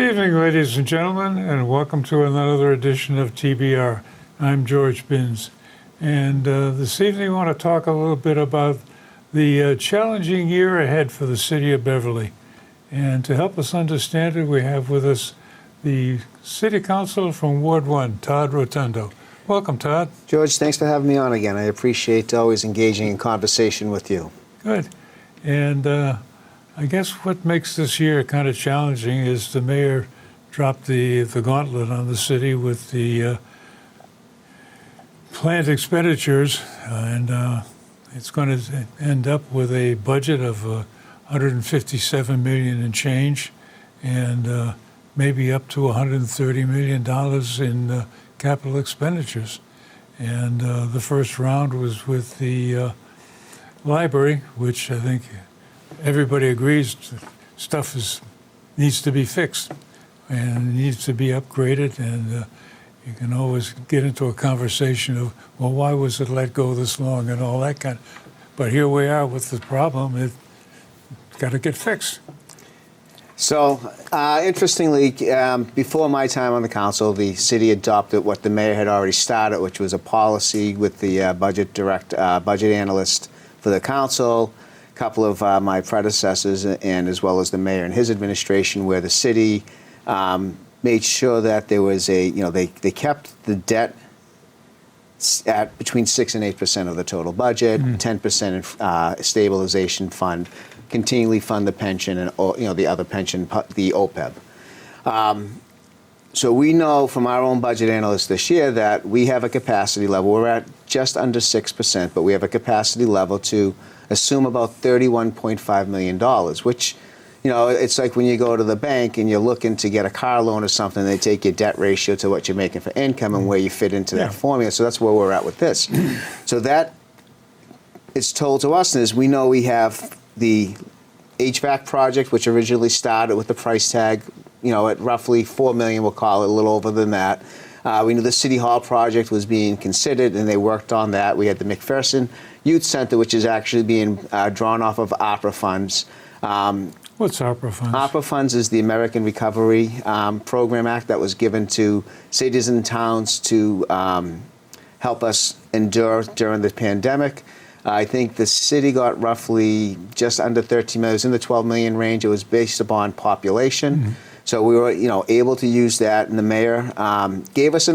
Good evening, ladies and gentlemen, and welcome to another edition of TBR. I'm George Binns, and this evening I want to talk a little bit about the challenging year ahead for the city of Beverly. And to help us understand it, we have with us the City Councilor from Ward 1, Todd Rotondo. Welcome, Todd. George, thanks for having me on again. I appreciate always engaging in conversation with you. Good. And I guess what makes this year kind of challenging is the mayor dropped the gauntlet on the city with the planned expenditures, and it's going to end up with a budget of $157 million and change, and maybe up to $130 million in capital expenditures. And the first round was with the library, which I think everybody agrees stuff needs to be fixed and needs to be upgraded, and you can always get into a conversation of, well, why was it let go this long and all that kind of, but here we are with the problem. It's got to get fixed. So, interestingly, before my time on the council, the city adopted what the mayor had already started, which was a policy with the budget analyst for the council, a couple of my predecessors, and as well as the mayor and his administration, where the city made sure that there was they kept the debt at between 6 and 8% of the total budget, 10% in stabilization fund, continually fund the pension and the other pension, the OPEB. So we know from our own budget analyst this year that we have a capacity level. We're at just under 6%, but we have a capacity level to assume about $31.5 million, which, it's like when you go to the bank and you're looking to get a car loan or something, they take your debt ratio to what you're making for income and where you fit into that formula. So that's where we're at with this. So that is told to us is we know we have the HVAC project, which originally started with the price tag, at roughly $4 million, we'll call it, a little over than that. We knew the City Hall project was being considered, and they worked on that. We had the McPherson Youth Center, which is actually being drawn off of ARPA funds. What's ARPA funds? ARPA funds is the American Recovery Program Act that was given to cities and towns to help us endure during the pandemic. I think the city got roughly just under 13 million. It was in the 12 million range. It was based upon population. So we were, able to use that, and the mayor gave us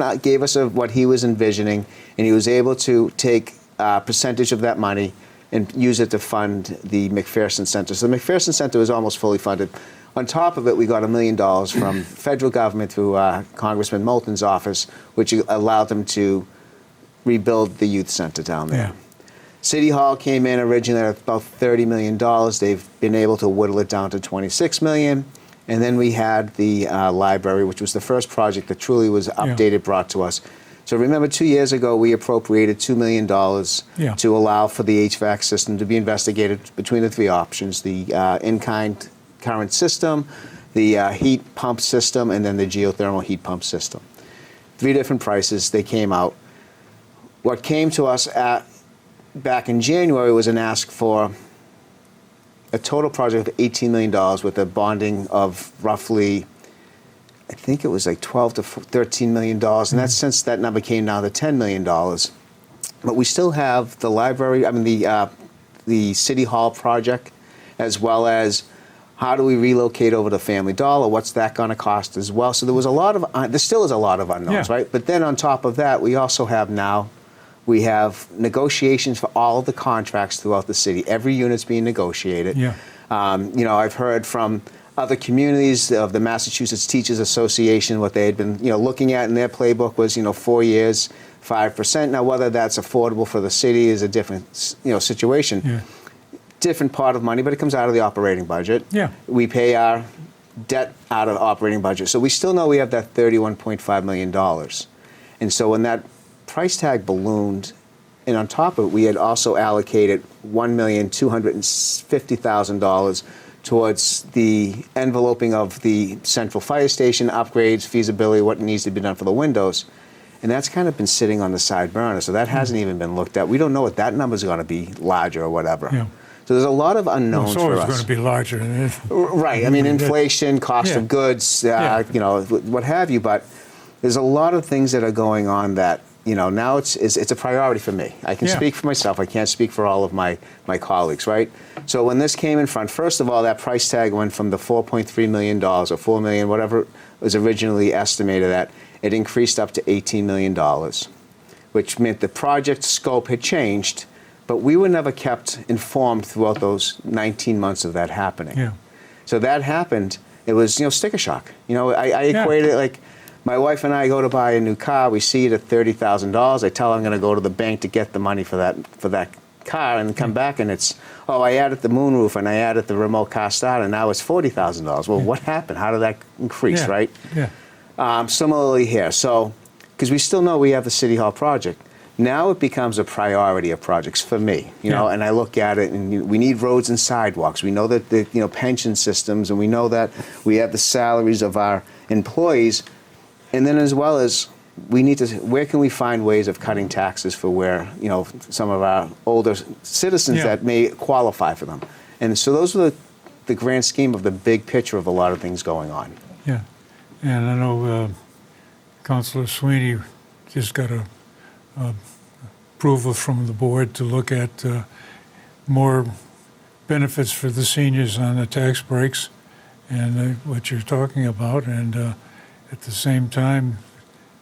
what he was envisioning, and he was able to take a percentage of that money and use it to fund the McPherson Center. So the McPherson Center was almost fully funded. On top of it, we got $1 million from federal government through Congressman Moulton's office, which allowed them to rebuild the youth center down there. City Hall came in originally at about $30 million. They've been able to whittle it down to $26 million. And then we had the library, which was the first project that truly was updated, brought to us. So remember, 2 years ago, we appropriated $2 million to allow for the HVAC system to be investigated between the three options, the in-kind current system, the heat pump system, and then the geothermal heat pump system. 3 different prices. They came out. What came to us back in January was an ask for a total project of $18 million with a bonding of roughly, I think it was like $12 to $13 million. And that's since that number came down to $10 million. But we still have the library, the City Hall project, as well as how do we relocate over to Family Dollar? What's that going to cost as well? So there still is a lot of unknowns, right? But then on top of that, we also have we have negotiations for all of the contracts throughout the city. Every unit's being negotiated. I've heard from other communities of the Massachusetts Teachers Association, what they had been, looking at in their playbook was, 4 years, 5%. Now, whether that's affordable for the city is a different, situation. Different pot of money, but it comes out of the operating budget. We pay our debt out of operating budget. So we still know we have that $31.5 million. And so when that price tag ballooned, and on top of it, we had also allocated $1,250,000 towards the enveloping of the central fire station upgrades, feasibility, what needs to be done for the windows. And that's kind of been sitting on the side burner, so that hasn't even been looked at. We don't know what that number is going to be, larger or whatever. So there's a lot of Well, unknowns it's for always us. going to be larger. Right. I mean, inflation, cost Yeah. of goods, Yeah. you know, what have you. But there's a lot of things that are going on that, you know, now it's a priority for me. I can Yeah. speak for myself. I can't speak for all of my colleagues, right? So when this came in front, first of all, that price tag went from the $4.3 million or $4 million, whatever it was originally estimated at, it increased up to $18 million, which meant the project scope had changed, but we were never kept informed throughout those 19 months of that happening. Yeah. So that happened. It was, you know, sticker shock. You know, I Yeah. equate it like my wife and I go to buy a new car. We see it at $30,000. I tell her I'm going to go to the bank to get the money for that car, and come back and it's, oh, I added the moonroof and I added the remote car start, and now it's $40,000. Well, what happened? How did that increase, Yeah. right? Yeah. Similarly here. So, because we still know we have the City Hall project. Now it becomes a priority of projects for me, you know, Yeah. and I look at it and we need roads and sidewalks. We know that the, you know, pension systems, and we know that we have the salaries of our employees. And then as well as we need to, where can we find ways of cutting taxes for where, you know, some of our older citizens Yeah. that may qualify for them. And so those are the grand scheme of the big picture of a lot of things going on. Yeah. And I know Councilor Sweeney just got a approval from the board to look at more benefits for the seniors on the tax breaks and what you're talking about. And at the same time,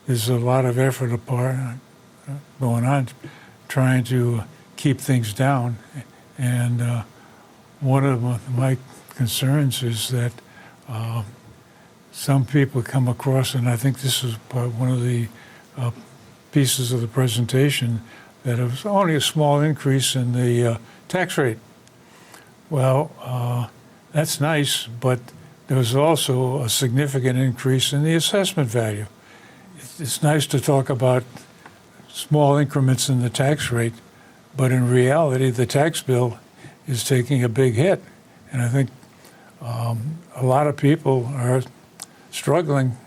there's a lot of effort going on trying to keep things down. And one of my concerns is that some people come across, and I think this is one of the pieces of the presentation, that it was only a small increase in the tax rate. Well, that's nice, but there was also a significant increase in the assessment value. It's nice to talk about small increments in the tax rate, but in reality, the tax bill is taking a big hit. And I think a lot of people are struggling.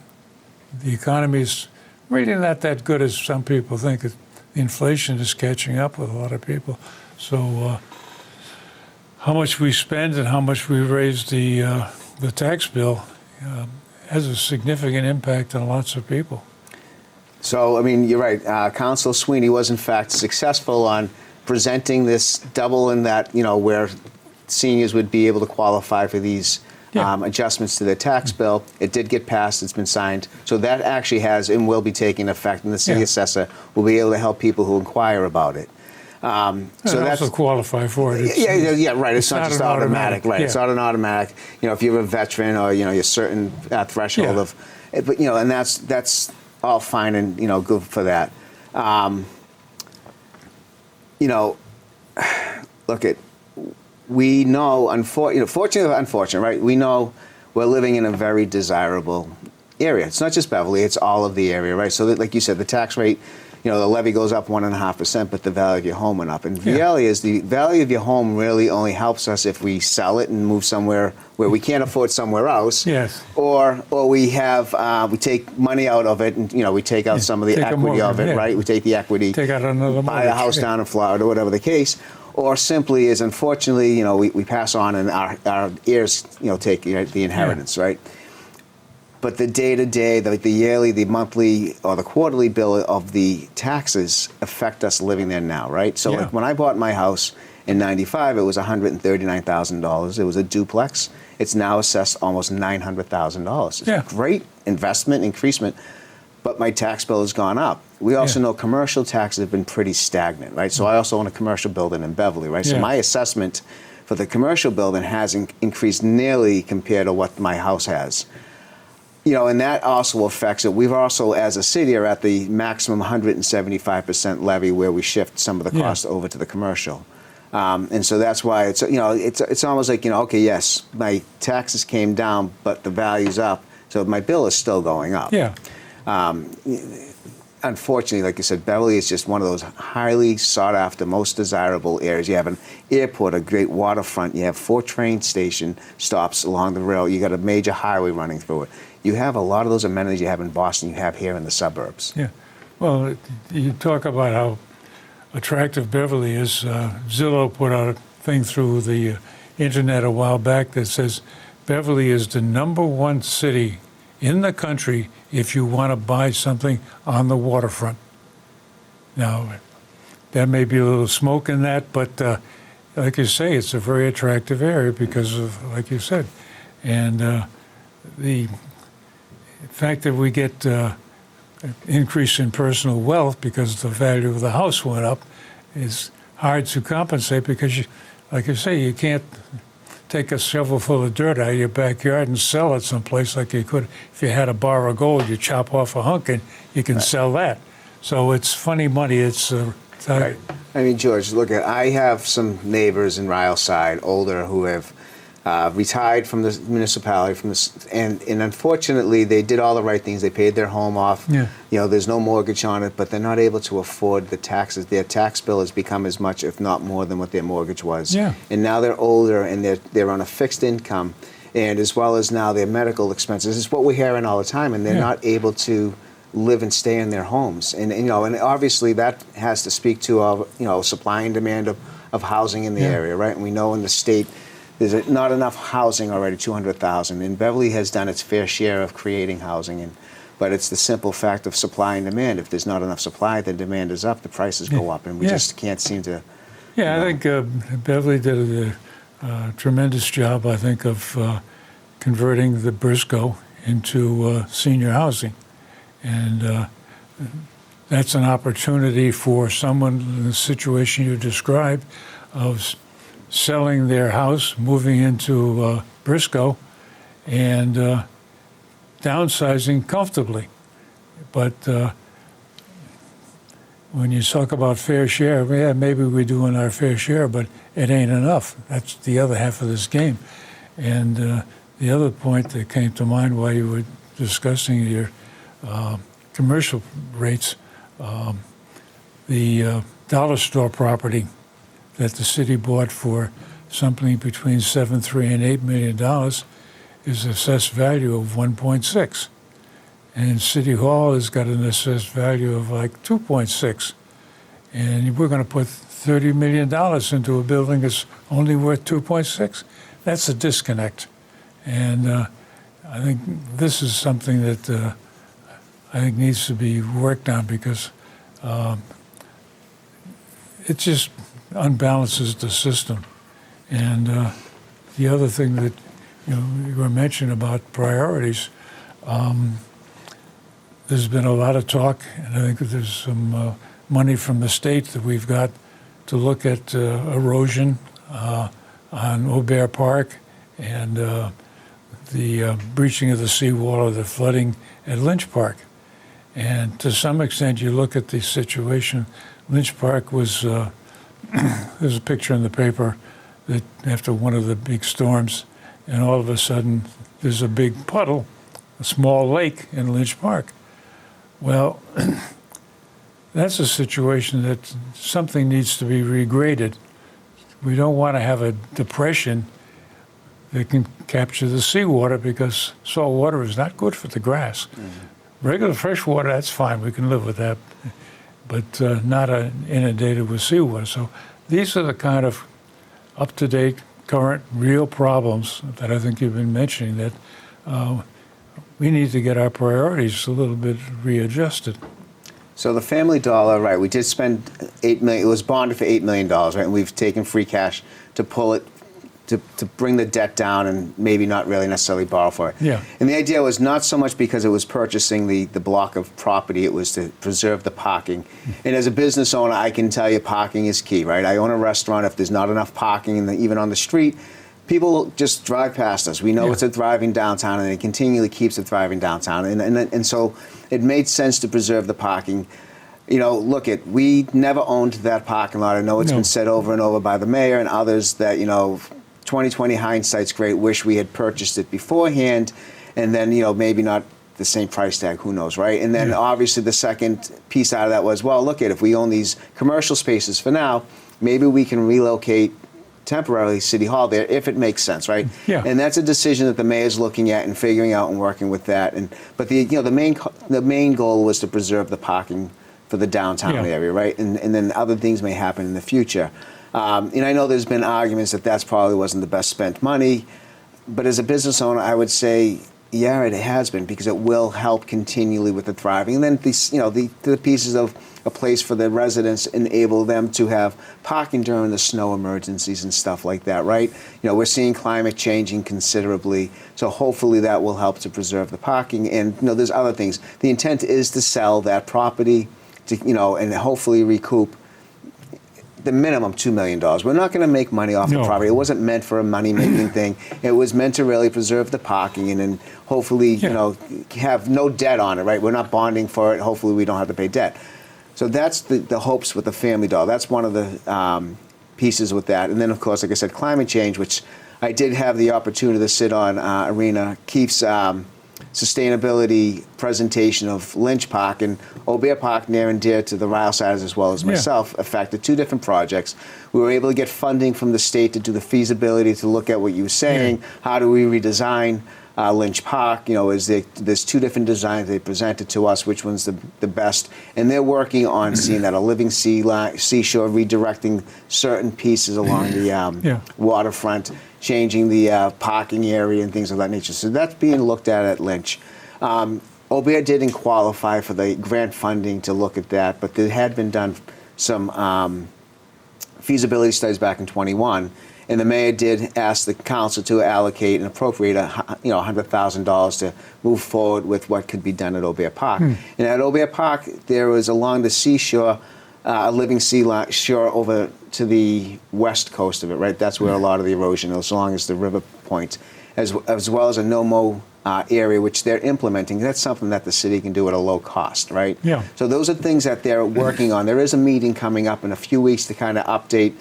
The economy is really not that good as some people think. The inflation is catching up with a lot of people. So how much we spend and how much we raise the tax bill has a significant impact on lots of people. So, I mean, you're right. Councilor Sweeney was, in fact, successful on presenting this double in that, you know, where seniors would be able to qualify for these adjustments to their tax bill. It did get passed. It's been signed. So that actually has and will be taking effect, and the city assessor will be able to help people who inquire about it. So that's also qualify for it. Yeah, right. It's not just automatic, right? Yeah. It's not an automatic. You know, if you're a veteran or, you know, you're certain threshold of, but, you know, and that's all fine and, you know, good for that. You know, look at, we know, fortunately or unfortunate, right? We know we're living in a very desirable area. It's not just Beverly; it's all of the area, right? So, that, like you said, the tax rate, you know, the levy goes up 1.5%, but the value of your home went up. And the reality is, the value of your home really only helps us if we sell it and move somewhere where we can't afford somewhere else. Yes. Or we have we take money out of it, and, you know, we take out some of the equity of it, right? We take the equity, take out another buy a house down in Florida, or whatever the case. Or simply is, unfortunately, you know, we pass on and our heirs, you know, take the inheritance, right? But the day-to-day, the yearly, the monthly, or the quarterly bill of the taxes affect us living there now, right? So like when I bought my house in '95, it was $139,000. It was a duplex. It's now assessed almost $900,000. It's a great investment, increasement, but my tax bill has gone up. We also know commercial taxes have been pretty stagnant, right? So I also own a commercial building in Beverly, right? So my assessment for the commercial building hasn't increased nearly compared to what my house has. You know, and that also affects it. We've also, as a city, are at the maximum 175% levy, where we shift some of the costs over to the commercial. And so that's why it's, you know, it's almost like, you know, okay, yes, my taxes came down, but the value's up, so my bill is still going up. Unfortunately, like I said, Beverly is just one of those highly sought-after, most desirable areas. You have an airport, a great waterfront. You have 4 train station stops along the rail. You got a major highway running through it. You have a lot of those amenities you have in Boston, you have here in the suburbs. Yeah. Well, you talk about how attractive Beverly is. Zillow put out thing through the internet a while back that says Beverly is the #1 city in the country if you want to buy something on the waterfront. Now, there may be a little smoke in that, but like you say, it's a very attractive area because of, like you said, and the fact that we get increase in personal wealth because the value of the house went up is hard to compensate because, like you say, you can't take a shovel full of dirt out of your backyard and sell it someplace like you could if you had a bar of gold. You chop off a hunk and you can sell that. So it's funny money. It's right. I mean, George, look, I have some neighbors in Ryleside, older, who have retired from the municipality, and unfortunately, they did all the right things. They paid their home off. Yeah. You know, there's no mortgage on it, but they're not able to afford the taxes. Their tax bill has become as much, if not more, than what their mortgage was. Yeah. And now they're older, and they're on a fixed income, and as well as now their medical expenses. It's what we're hearing all the time, and they're not able to live and stay in their homes. And you know, and obviously that has to speak to our supply and demand of housing in the area, right? And we know in the state there's not enough housing already, 200,000. And Beverly has done its fair share of creating housing, but it's the simple fact of supply and demand. If there's not enough supply, the demand is up, the prices go up, and we just can't seem to. Yeah, I think Beverly did a tremendous job, I think, of converting the Briscoe into senior housing. And that's an opportunity for someone in the situation you described of selling their house, moving into Briscoe, and downsizing comfortably. But when you talk about fair share, yeah, maybe we're doing our fair share, but it ain't enough. That's the other half of this game. And the other point that came to mind while you were discussing your commercial rates, the dollar store property that the city bought for something between $7.3 and $8 million is assessed value of 1.6, and City Hall has got an assessed value of like 2.6, and we're going to put $30 million into a building that's only worth 2.6. That's a disconnect, and I think this is something that I think needs to be worked on because it just unbalances the system. And the other thing that you were mentioning about priorities, there's been a lot of talk, and I think there's some money from the state that we've got to look at erosion on Aubert Park and the breaching of the seawall or the flooding at Lynch Park. And to some extent, you look at the situation. Lynch Park was, there's a picture in the paper that after one of the big storms, and all of a sudden there's a big puddle, a small lake in Lynch Park. Well, that's a situation that something needs to be regraded. We don't want to have a depression that can capture the seawater because salt water is not good for the grass. Mm-hmm. Regular fresh water, that's fine, we can live with that, but not inundated with seawater. So these are the kind of up-to-date, current, real problems that I think you've been mentioning that we need to get our priorities a little bit readjusted. So the Family Dollar, right, we did spend $8 million, it was bonded for $8 million, right, and we've taken free cash to pull it, to bring the debt down and maybe not really necessarily borrow for it. Yeah. And the idea was not so much because it was purchasing the block of property, it was to preserve the parking. And as a business owner, I can tell you parking is key, right? I own a restaurant. If there's not enough parking, even on the street, people just drive past us. We know it's a thriving downtown, and it continually keeps a thriving downtown. And so it made sense to preserve the parking. You know, we never owned that parking lot. I know it's been said over and over by the mayor and others that, 2020 hindsight's great. Wish we had purchased it beforehand, and then maybe not the same price tag. Who knows, right? And then obviously the second piece out of that was, well, if we own these commercial spaces for now, maybe we can relocate temporarily City Hall there if it makes sense, right? Yeah. And that's a decision that the mayor's looking at and figuring out and working with that. But the main goal was to preserve the parking for the downtown area, right? And then other things may happen in the future. And I know there's been arguments that that's probably wasn't the best spent money, but as a business owner, I would say, yeah, it has been, because it will help continually with the thriving. And then these, the pieces of a place for the residents, enable them to have parking during the snow emergencies and stuff like that, right? We're seeing climate changing considerably, so hopefully that will help to preserve the parking. And there's other things. The intent is to sell that property, to and hopefully recoup the minimum $2 million. We're not going to make money off the property. It wasn't meant for a money-making thing. It was meant to really preserve the parking and then hopefully, have no debt on it, right? We're not bonding for it. Hopefully we don't have to pay debt. So that's the hopes with the Family Dollar. That's one of the pieces with that. And then, of course, like I said, climate change, which I did have the opportunity to sit on Arena Keefe's sustainability presentation of Lynch Park, and Aubert Park, near and dear to the Ryle-siders as well as myself, affected two different projects. We were able to get funding from the state to do the feasibility, to look at what you were saying. How do we redesign Lynch Park? There's two different designs they presented to us, which one's the best, and they're working on seeing that a living seashore, redirecting certain pieces along the waterfront, changing the parking area and things of that nature. So that's being looked at Lynch. Aubert didn't qualify for the grant funding to look at that, but there had been done some feasibility studies back in '21. And the mayor did ask the council to allocate and appropriate $100,000 to move forward with what could be done at Aubert Park. And at Aubert Park, there was along the seashore, a living seashore over to the west coast of it, right? That's where a lot of the erosion is, as long as the river point, as well as a no-mow area, which they're implementing. That's something that the city can do at a low cost, right? Yeah. So those are things that they're working on. There is a meeting coming up in a few weeks to kind of update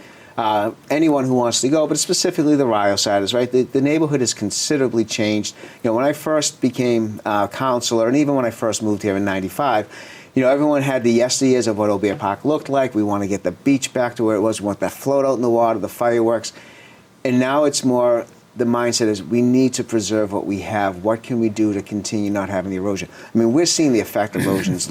anyone who wants to go, but specifically the Ryle-siders, right? The neighborhood has considerably changed. When I first became councilor, and even when I first moved here in '95, everyone had the yesteryears of what Aubert Park looked like. We want to get the beach back to where it was. We want that float out in the water, the fireworks. And now it's more, the mindset is we need to preserve what we have. What can we do to continue not having the erosion? I mean, we're seeing the effect of erosions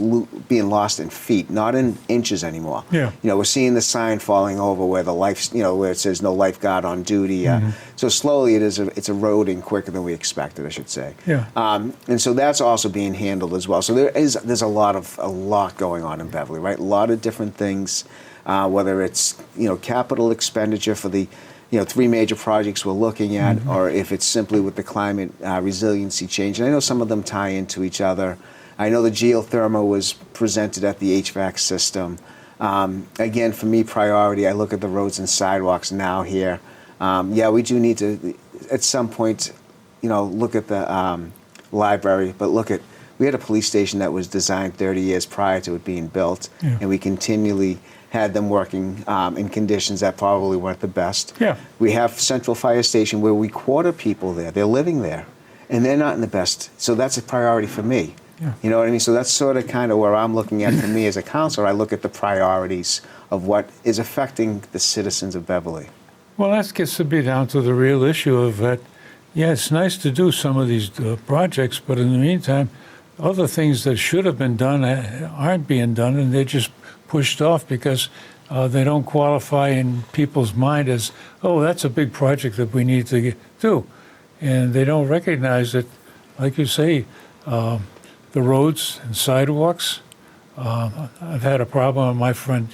being lost in feet, not in inches anymore. Yeah. We're seeing the sign falling over where where it says no lifeguard on duty. So slowly it's eroding quicker than we expected, I should say. Yeah. And so that's also being handled as well. So there's a lot going on in Beverly, right? A lot of different things, whether it's capital expenditure for the three major projects we're looking at, or if it's simply with the climate resiliency change. And I know some of them tie into each other. I know the geothermal was presented at the HVAC system. Again, for me, priority, I look at the roads and sidewalks now here. We do need to, at some point, look at the library, but we had a police station that was designed 30 years prior to it being built, and we continually had them working in conditions that probably weren't the best. Yeah. We have Central Fire Station where we quarter people there. They're living there, and they're not in the best. So that's a priority for me. Yeah. You know what I mean? So that's sort of kind of where I'm looking at for me as a councilor. I look at the priorities of what is affecting the citizens of Beverly. Well, that gets to be down to the real issue of that. Yeah, it's nice to do some of these projects, but in the meantime, other things that should have been done aren't being done, and they're just pushed off because they don't qualify in people's mind as, oh, that's a big project that we need to do. And they don't recognize that, like you say, the roads and sidewalks. I've had a problem on my front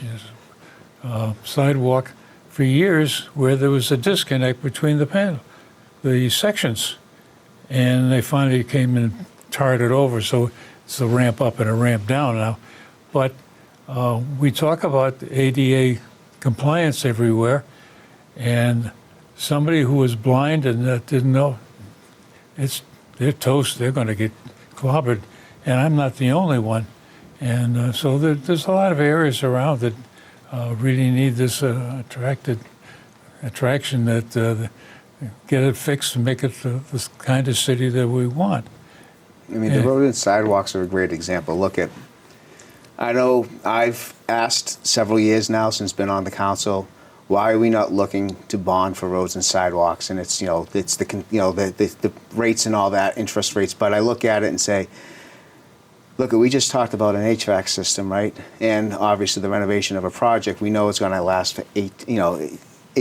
sidewalk for years where there was a disconnect between the sections. And they finally came and tarred it over, so it's a ramp up and a ramp down now. But we talk about ADA compliance everywhere, and somebody who was blind and didn't know, they're toast. They're going to get clobbered, and I'm not the only one. And so there's a lot of areas around that really need this attraction that get it fixed and make it the kind of city that we want. I mean, the road and sidewalks are a great example. I know I've asked several years now since been on the council, why are we not looking to bond for roads and sidewalks? And it's the rates and all that, interest rates. But I look at it and say, look, we just talked about an HVAC system, right? And obviously the renovation of a project, we know it's going to last for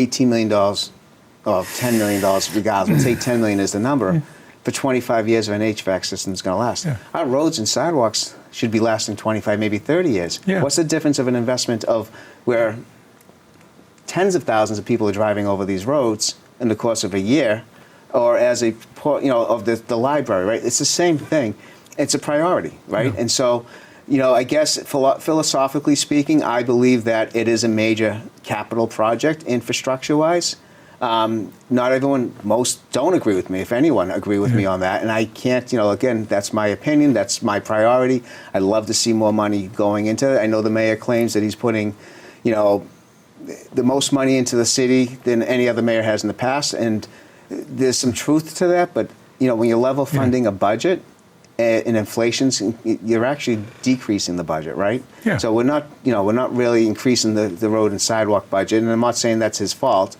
$18 million or $10 million, regardless, we'll take $10 million as the number, for 25 years of an HVAC system is going to last. Yeah. Our roads and sidewalks should be lasting 25, maybe 30 years. Yeah. What's the difference of an investment of where tens of thousands of people are driving over these roads in the course of a year, or as a, of the library, right? It's the same thing. It's a priority, right? Yeah. And so, I guess philosophically speaking, I believe that it is a major capital project infrastructure-wise. Not everyone, most don't agree with me, if anyone agree with me on that. And I can't, again, that's my opinion, that's my priority. I'd love to see more money going into it. I know the mayor claims that he's putting, the most money into the city than any other mayor has in the past. And there's some truth to that, but, when you're level funding a budget, and inflation's, you're actually decreasing the budget, right? Yeah. So we're not really increasing the road and sidewalk budget, and I'm not saying that's his fault.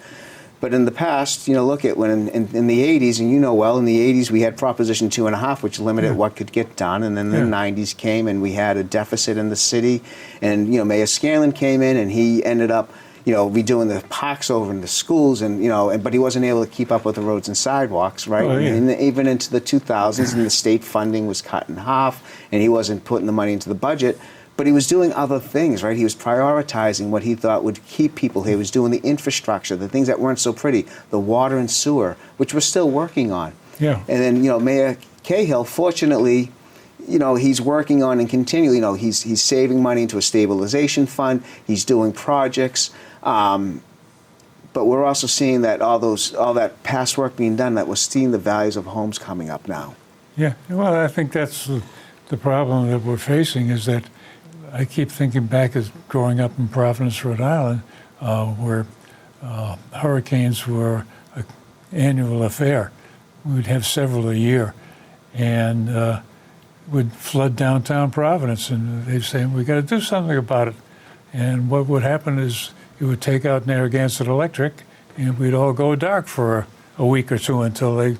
But in the past, look at when in the 80s, and in the 80s we had Proposition 2.5, which limited what could get done, and then the 90s came and we had a deficit in the city, and Mayor Scanlon came in and he ended up redoing the parks over in the schools, and but he wasn't able to keep up with the roads and sidewalks, right? Oh, yeah. And even into the 2000s, and the state funding was cut in half, and he wasn't putting the money into the budget. But he was doing other things, right? He was prioritizing what he thought would keep people here. He was doing the infrastructure, the things that weren't so pretty, the water and sewer, which we're still working on. Yeah. And then, Mayor Cahill, fortunately, he's working on and continually, he's saving money into a stabilization fund. He's doing projects. But we're also seeing that all that past work being done, that we're seeing the values of homes coming up now. Yeah, well, I think that's the problem that we're facing, is that I keep thinking back as growing up in Providence, Rhode Island, where hurricanes were an annual affair. We'd have several a year, and would flood downtown Providence, and they'd say, we got to do something about it. And what would happen is you would take out Narragansett Electric, and we'd all go dark for a week or two until they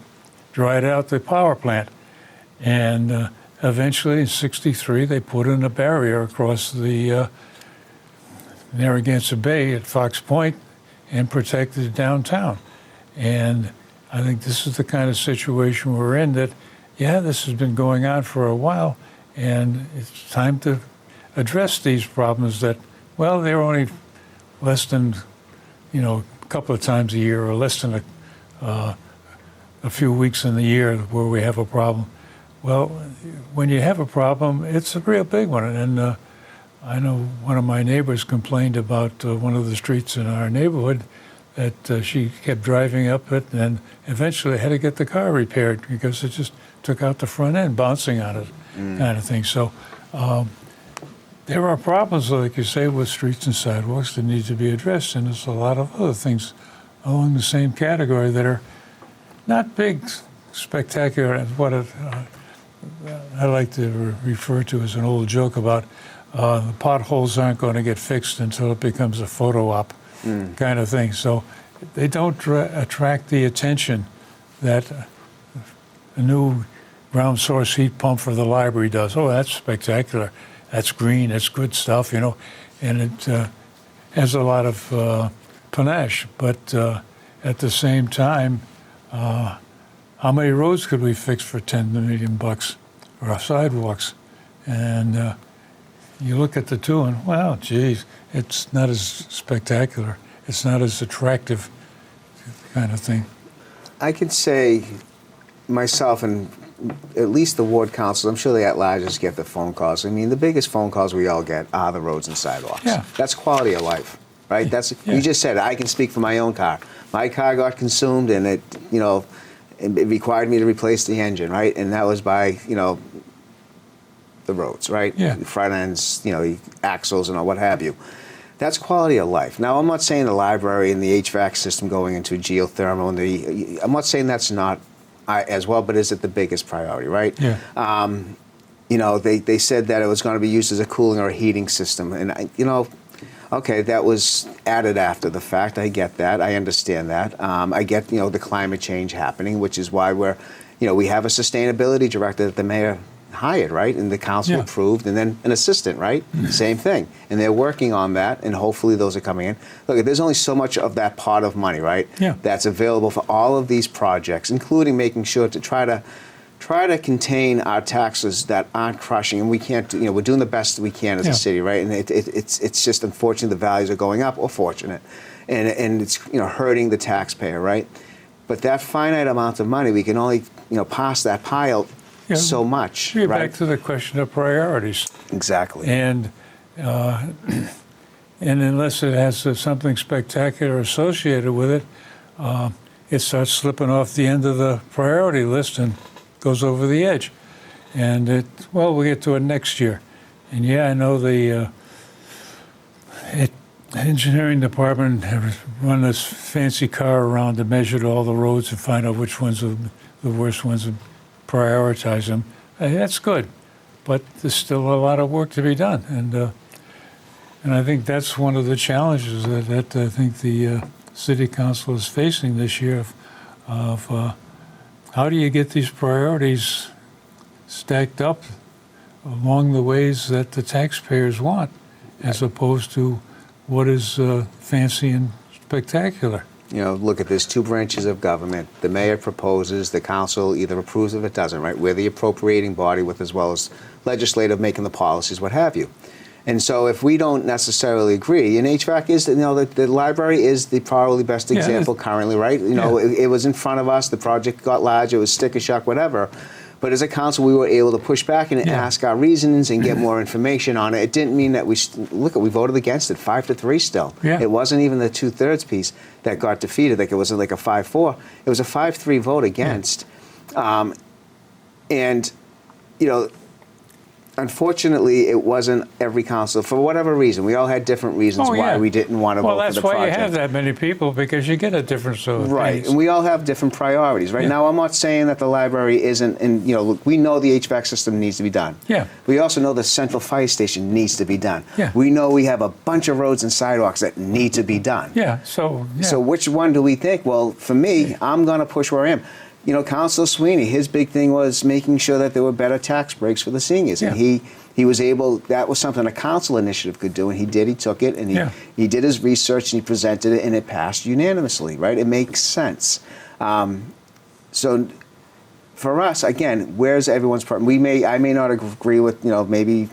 dried out the power plant. And eventually, in '63, they put in a barrier across the Narragansett Bay at Fox Point and protected downtown. And I think this is the kind of situation we're in, that, this has been going on for a while, and it's time to address these problems that, they're only less than, a couple of times a year, or less than a few weeks in the year where we have a problem. Well, when you have a problem, it's a real big one. And I know one of my neighbors complained about one of the streets in our neighborhood that she kept driving up it, and eventually had to get the car repaired because it just took out the front end, bouncing on it, kind of thing. So there are problems, like you say, with streets and sidewalks that need to be addressed, and there's a lot of other things along the same category that are not big, spectacular. What I like to refer to as an old joke about the potholes aren't going to get fixed until it becomes a photo op kind of thing. So they don't attract the attention that a new ground source heat pump for the library does. Oh, that's spectacular. That's green. That's good stuff, and it has a lot of panache. But at the same time, how many roads could we fix for $10 million, or sidewalks? And you look at the two, and wow, geez, it's not as spectacular. It's not as attractive, kind of thing. I could say myself and at least the ward councils, I'm sure the at-larges get the phone calls. I mean, the biggest phone calls we all get are the roads and sidewalks. Yeah. That's quality of life, right? You just said it. I can speak for my own car. My car got consumed, and it required me to replace the engine, right? And that was by, the roads, right? Yeah. Front ends, the axles and all, what have you. That's quality of life. Now, I'm not saying the library and the HVAC system going into geothermal, I'm not saying that's not as well, but is it the biggest priority, right? Yeah. They said that it was going to be used as a cooling or a heating system, and okay, that was added after the fact. I get that. I understand that. I get the climate change happening, which is why we have a sustainability director that the mayor hired, right? And the council Yeah. approved, and then an assistant, right? Same thing. And they're working on that, and hopefully those are coming in. Look, there's only so much of that pot of money, right? Yeah. That's available for all of these projects, including making sure to try to contain our taxes that aren't crushing, and we can't do, we're doing the best we can as Yeah. a city, right? And it's just unfortunate the values are going up, or fortunate, and it's hurting the taxpayer, right? But that finite amount of money, we can only pass that pile Yeah. so much, We're right? back to the question of priorities. Exactly. And unless it has something spectacular associated with it, it starts slipping off the end of the priority list and goes over the edge. And we'll get to it next year. And yeah, I know the engineering department has run this fancy car around to measure all the roads and find out which ones are the worst ones and prioritize them. That's good, but there's still a lot of work to be done. And I think that's one of the challenges that I think the city council is facing this year of how do you get these priorities stacked up along the ways that the taxpayers want, as opposed to what is fancy and spectacular. Look at there's two branches of government. The mayor proposes, the council either approves if it doesn't, right? We're the appropriating body with as well as legislative making the policies, what have you. And so if we don't necessarily agree, and HVAC is, the library is the probably best example currently, right? It was in front of us, the project got large, it was sticker shock, whatever. But as a council, we were able to push back and ask our reasons and get more information on it. It didn't mean that we voted against it 5-3 still. Yeah. It wasn't even the 2/3 piece that got defeated. Like it wasn't like a 5-4. It was a 5-3 vote against. And unfortunately, it wasn't every council for whatever reason. We all had different reasons why we didn't want to vote for the project. Well, that's why you have that many people, because you get a difference of right, opinions. and we all have different priorities. Right now, I'm not saying that the library isn't. And look, we know the HVAC system needs to be done. Yeah. We also know the central fire station needs to be done. Yeah. We know we have a bunch of roads and sidewalks that need to be done. Yeah. So. Yeah. So which one do we think? Well, for me, I'm going to push where I am. Councilor Sweeney, his big thing was making sure that there were better tax breaks for the seniors, and he was able. That was something a council initiative could do, and he did. He took it, and he did his research, and he presented it, and it passed unanimously. Right? It makes sense. So for us, again, where's everyone's part? I may not agree with maybe.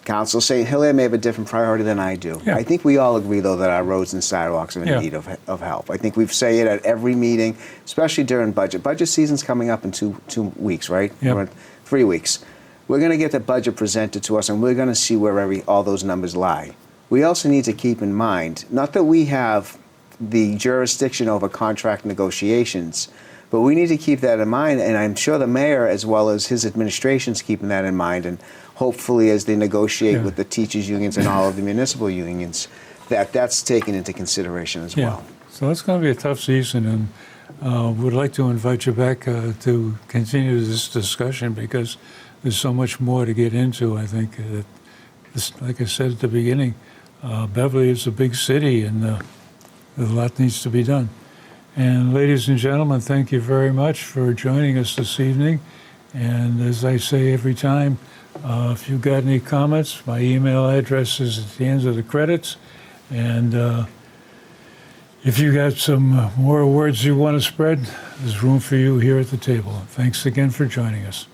Council St. Hilaire may have a different priority than I do. Yeah. I think we all agree, though, that our roads and sidewalks are in need of help. I think we say it at every meeting, especially during budget. Budget season's coming up in two weeks, right? Yep. Or 3 weeks. We're going to get the budget presented to us, and we're going to see where all those numbers lie. We also need to keep in mind, not that we have the jurisdiction over contract negotiations, but we need to keep that in mind, and I'm sure the mayor, as well as his administration's keeping that in mind, and hopefully as they negotiate with the teachers' unions and all of the municipal unions, that's taken into consideration as well. So it's going to be a tough season, and we'd like to invite you back to continue this discussion, because there's so much more to get into. I think that, like I said at the beginning, Beverly is a big city, and a lot needs to be done. And ladies and gentlemen, thank you very much for joining us this evening. And as I say every time, if you've got any comments, my email address is at the end of the credits. And if you got some more words you want to spread, there's room for you here at the table. Thanks again for joining us.